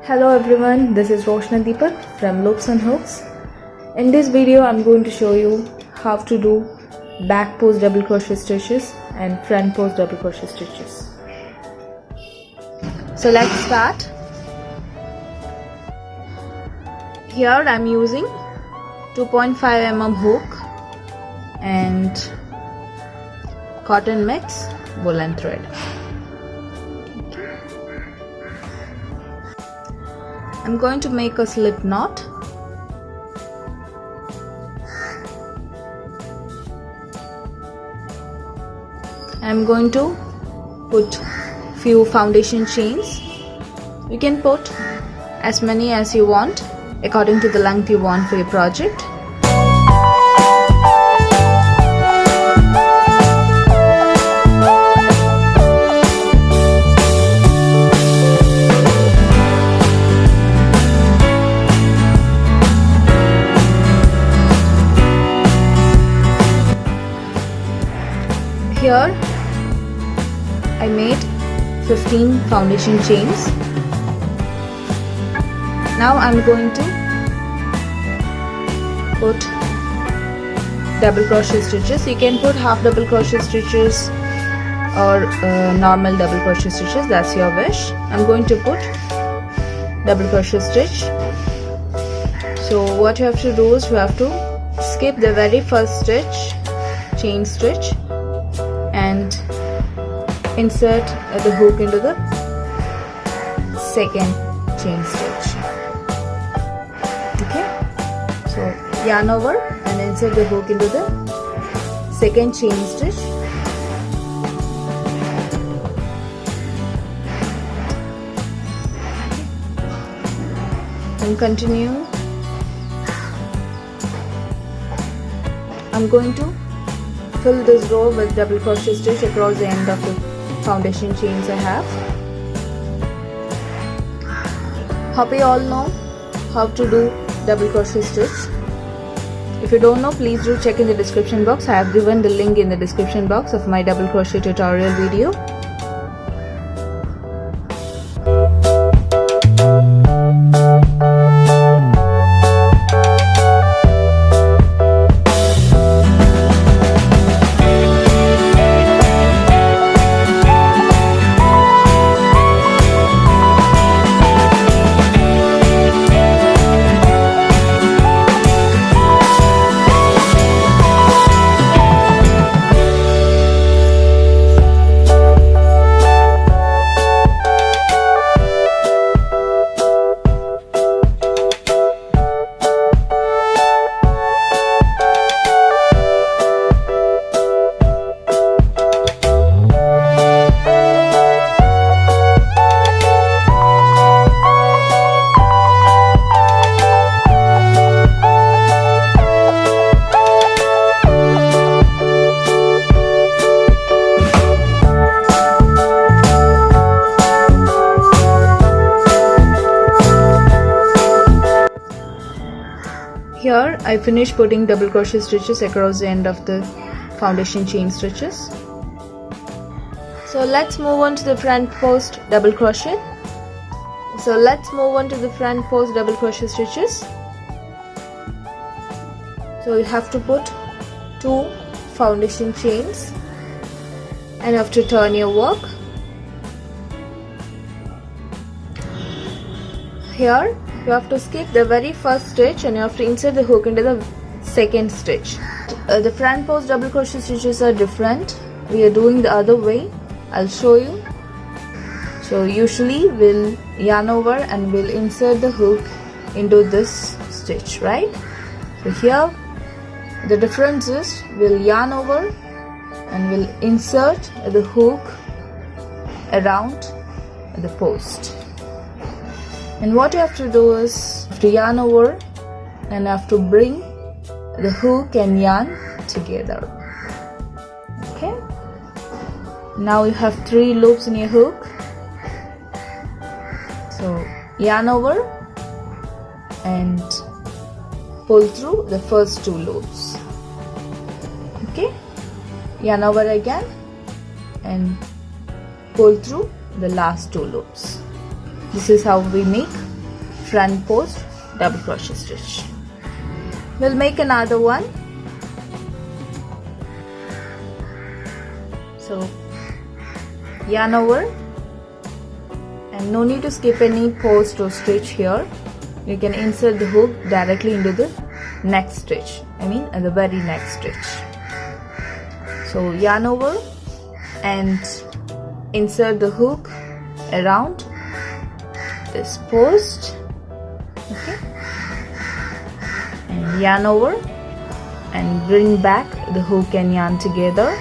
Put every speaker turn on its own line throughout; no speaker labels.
Hello everyone, this is Roshna Deepak from Loops and Hooks. In this video I'm going to show you how to do back post double crochet stitches and front post double crochet stitches. So let's start. Here I'm using 2.5 mm hook and cotton mix wool and thread. I'm going to make a slip knot. I'm going to put few foundation chains. You can put as many as you want according to the length you want for your project. Here I made 15 foundation chains. Now I'm going to put double crochet stitches. You can put half double crochet stitches or normal double crochet stitches, that's your wish. I'm going to put double crochet stitch. So what you have to do is you have to skip the very first stitch, chain stitch, and insert the hook into the second chain stitch. Okay, so yarn over and insert the hook into the second chain stitch. And continue. I'm going to fill this row with double crochet stitch across the end of the foundation chains I have. Hope you all know how to do double crochet stitch. If you don't know, please do check in the description box. I have given the link in the description box of my double crochet tutorial video. Here I finished putting double crochet stitches across the end of the foundation chain stitches. So let's move on to the front post double crochet. So you have to put 2 foundation chains and you have to turn your work. Here you have to skip the very first stitch and you have to insert the hook into the second stitch. The front post double crochet stitches are different. We are doing the other way. I'll show you. So usually we'll yarn over and we'll insert the hook into this stitch, right? So here the difference is we'll yarn over and we'll insert the hook around the post. And what you have to do is you have to yarn over and have to bring the hook and yarn together. Okay, now you have 3 loops in your hook. So yarn over and pull through the first 2 loops. Okay, yarn over again and pull through the last 2 loops. This is how we make front post double crochet stitch. We'll make another one. So yarn over, and no need to skip any post or stitch here. You can insert the hook directly into the next stitch, at the very next stitch. So yarn over and insert the hook around this post, okay, and yarn over and bring back the hook and yarn together.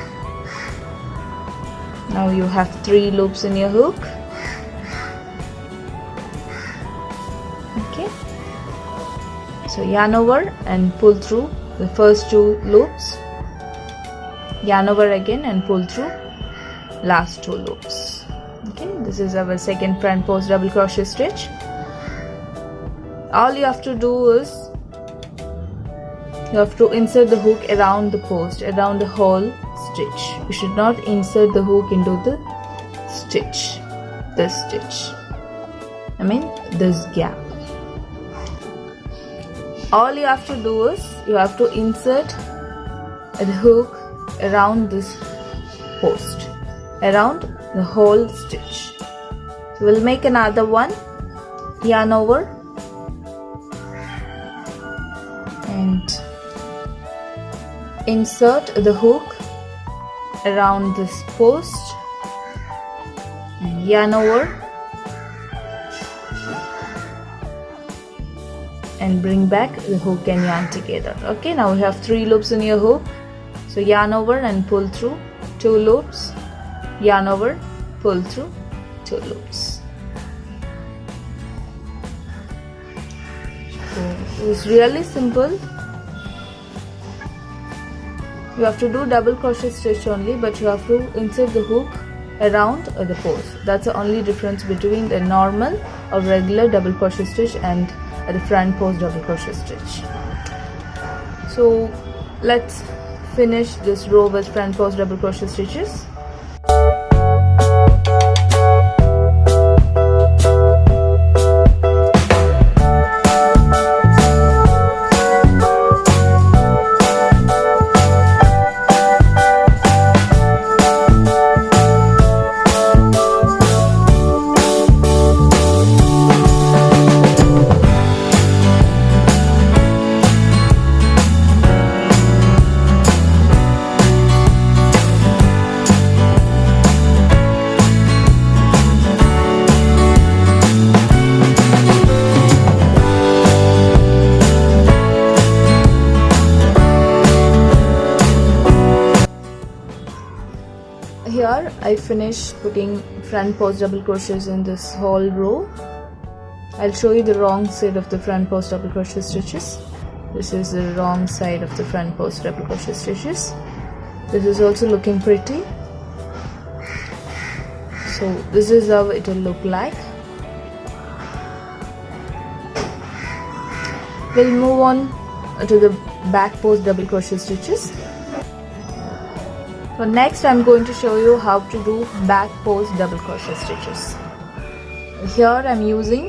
Now you have 3 loops in your hook. Okay, so yarn over and pull through the first 2 loops, yarn over again and pull through last 2 loops. Okay, this is our second front post double crochet stitch. All you have to do is you have to insert the hook around the post, around the whole stitch. You should not insert the hook into the stitch, this stitch, this gap. All you have to do is you have to insert the hook around this post, around the whole stitch. So we'll make another one. Yarn over and insert the hook around this post and yarn over and bring back the hook and yarn together. Okay, now we have 3 loops in your hook. So yarn over and pull through 2 loops, yarn over, pull through 2 loops. So it's really simple. You have to do double crochet stitch only, but you have to insert the hook around the post. That's the only difference between the normal or regular double crochet stitch and the front post double crochet stitch. So let's finish this row with front post double crochet stitches. Here I finished putting front post double crochets in this whole row. I'll show you the wrong side of the front post double crochet stitches. This is the wrong side of the front post double crochet stitches. This is also looking pretty. So this is how it will look like. We'll move on to the back post double crochet stitches. So next I'm going to show you how to do back post double crochet stitches. Here I'm using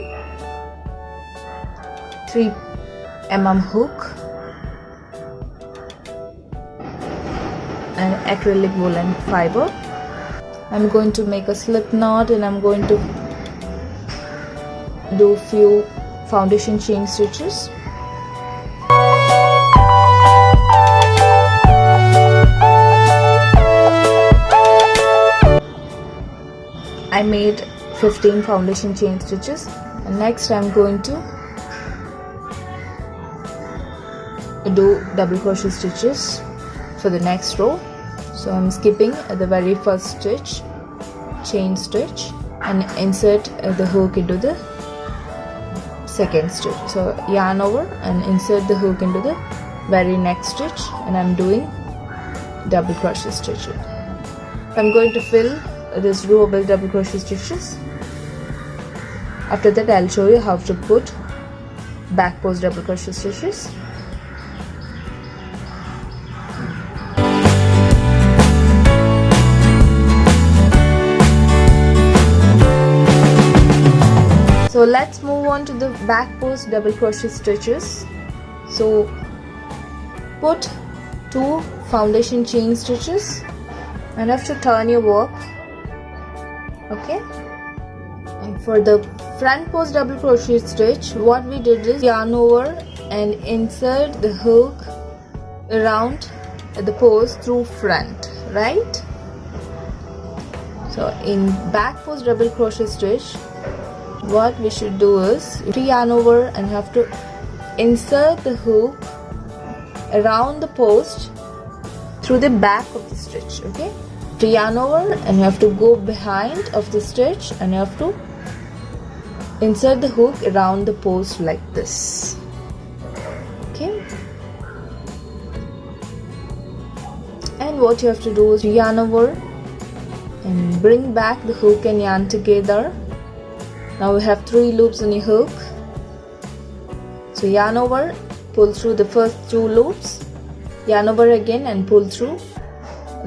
3 mm hook and acrylic woolen fiber. I'm going to make a slip knot and I'm going to do few foundation chain stitches. I made 15 foundation chain stitches, and next I'm going to do double crochet stitches for the next row. So I'm skipping the very first stitch, chain stitch, and insert the hook into the second stitch. So yarn over and insert the hook into the very next stitch, and I'm doing double crochet stitches. I'm going to fill this row with double crochet stitches. After that I'll show you how to put back post double crochet stitches. So let's move on to the back post double crochet stitches. So put 2 foundation chain stitches and have to turn your work. Okay, and for the front post double crochet stitch, what we did is yarn over and insert the hook around the post through front, right? So in back post double crochet stitch, what we should do is yarn over and have to insert the hook around the post through the back of the stitch. Okay, to yarn over and you have to go behind of the stitch and you have to insert the hook around the post like this. Okay, and what you have to do is yarn over and bring back the hook and yarn together. Now we have 3 loops in your hook. So yarn over, pull through the first 2 loops, yarn over again and pull through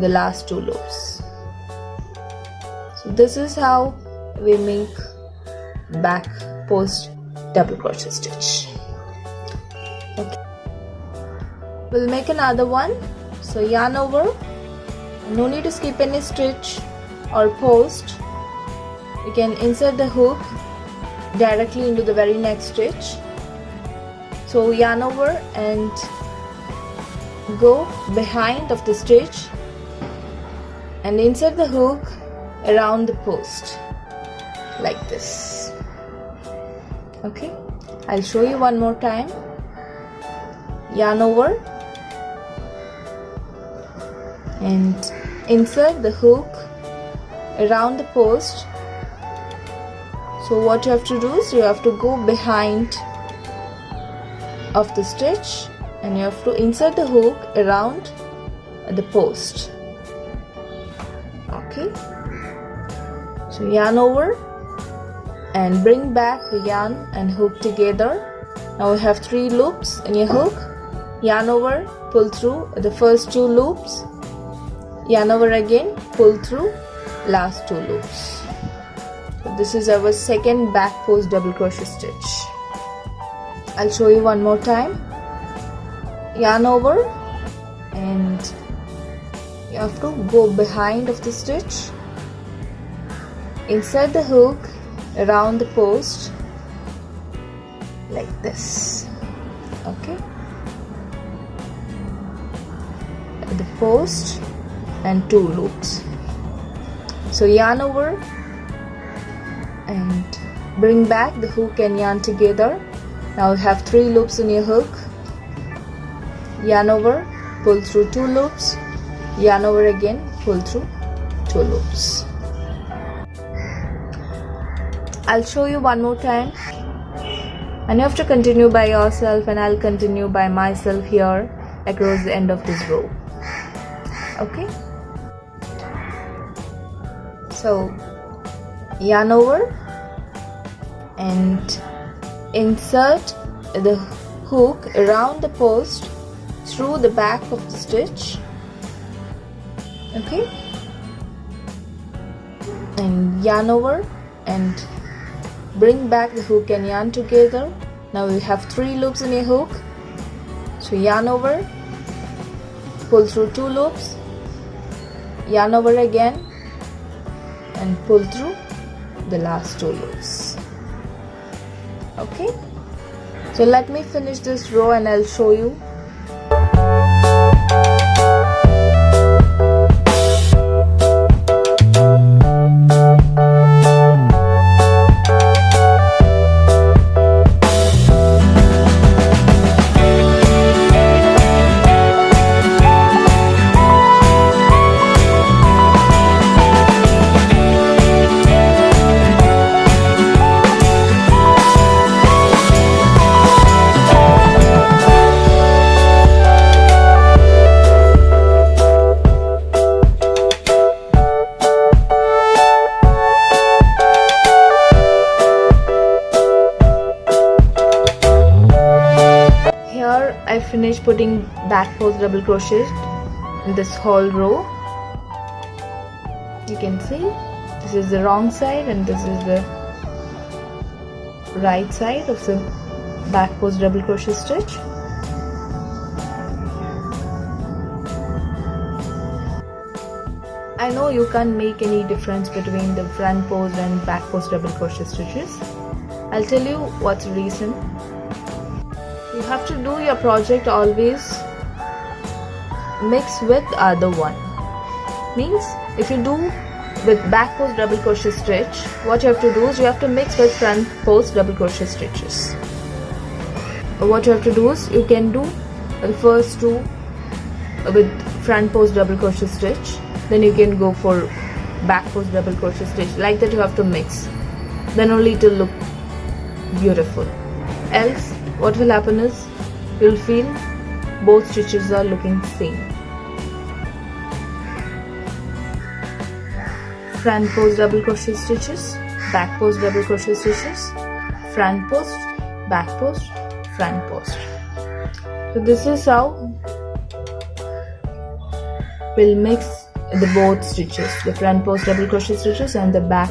the last 2 loops. So this is how we make back post double crochet stitch. Okay, we'll make another one. So yarn over, no need to skip any stitch or post. You can insert the hook directly into the very next stitch. So yarn over and go behind of the stitch and insert the hook around the post like this. Okay, I'll show you one more time. Yarn over and insert the hook around the post. So what you have to do is you have to go behind of the stitch and you have to insert the hook around the post. Okay, so yarn over and bring back the yarn and hook together. Now we have 3 loops in your hook. Yarn over, pull through the first 2 loops, yarn over again, pull through last 2 loops. So this is our second back post double crochet stitch. I'll show you one more time. Yarn over and you have to go behind of the stitch, insert the hook around the post like this. Okay, the post and 2 loops. So yarn over and bring back the hook and yarn together. Now you have 3 loops in your hook. Yarn over, pull through 2 loops, yarn over again, pull through 2 loops. I'll show you one more time and you have to continue by yourself and I'll continue by myself here across the end of this row. Okay, so yarn over and insert the hook around the post through the back of the stitch. Okay, and yarn over and bring back the hook and yarn together. Now we have 3 loops in your hook. So yarn over, pull through 2 loops, yarn over again and pull through the last 2 loops. Okay, so let me finish this row and I'll show you. I finished putting back post double crochet in this whole row. You can see this is the wrong side and this is the right side of the back post double crochet stitch. I know you can't make any difference between the front post and back post double crochet stitches. I'll tell you what's the reason. You have to do your project always mix with the other one. Means if you do with back post double crochet stitch, what you have to do is you have to mix with front post double crochet stitches. What you have to do is you can do the first two with front post double crochet stitch, then you can go for back post double crochet stitch. Like that you have to mix, then only it will look beautiful. Else what will happen is you'll feel both stitches are looking same. Front post double crochet stitches, back post double crochet stitches, front post, back post, front post. So this is how we'll mix the both stitches, the front post double crochet stitches and the back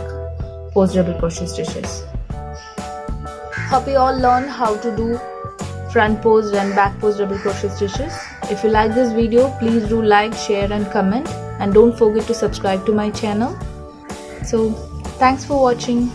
post double crochet stitches. Hope you all learned how to do front post and back post double crochet stitches. If you like this video, please do like, share and comment, and don't forget to subscribe to my channel. So thanks for watching.